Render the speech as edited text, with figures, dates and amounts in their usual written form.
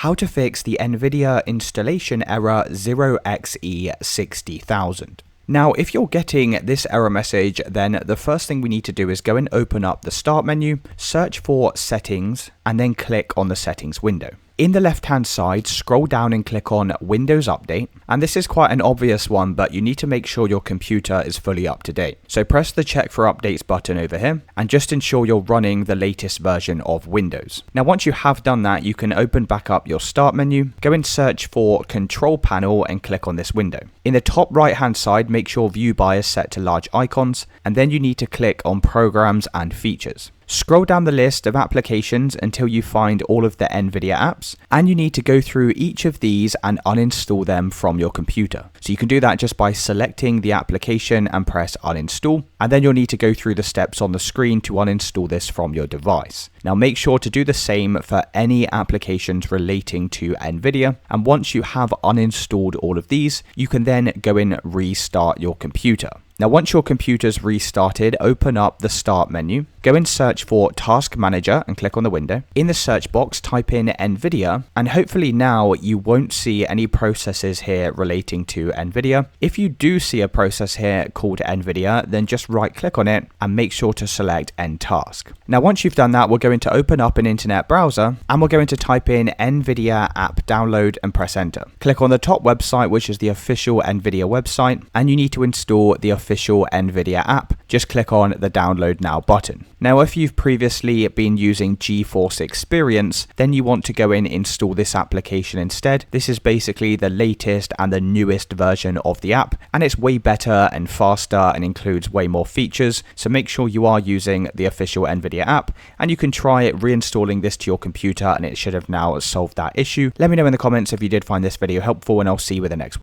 How to fix the NVIDIA installation error 0xe60000. Now, if you're getting this error message, then the first thing we need to do is go and open up the Start menu, search for Settings, and then click on the Settings window. In the left-hand side, scroll down and click on Windows Update. And this is quite an obvious one, but you need to make sure your computer is fully up to date. So press the Check for Updates button over here, and just ensure you're running the latest version of Windows. Now, once you have done that, you can open back up your Start menu, go and search for Control Panel and click on this window. In the top right-hand side, make sure View By is set to large icons, and then you need to click on Programs and Features. Scroll down the list of applications until you find all of the NVIDIA apps, and you need to go through each of these and uninstall them from your computer. So you can do that just by selecting the application and press uninstall, and then you'll need to go through the steps on the screen to uninstall this from your device. Now make sure to do the same for any applications relating to NVIDIA, and once you have uninstalled all of these, you can then go and restart your computer. Now, once your computer's restarted, open up the Start menu, go and search for Task Manager and click on the window. In the search box, type in NVIDIA, and hopefully now you won't see any processes here relating to NVIDIA. If you do see a process here called NVIDIA, then just right click on it and make sure to select End Task. Now, once you've done that, we're going to open up an internet browser and we're going to type in NVIDIA app download and press enter. Click on the top website, which is the official NVIDIA website, and you need to install the official NVIDIA app. Just click on the Download Now button. Now, if you've previously been using GeForce Experience, then you want to go in and install this application instead. This is basically the latest and the newest version of the app, and it's way better and faster and includes way more features. So make sure you are using the official NVIDIA app, and you can try reinstalling this to your computer, and it should have now solved that issue. Let me know in the comments if you did find this video helpful, and I'll see you with the next one.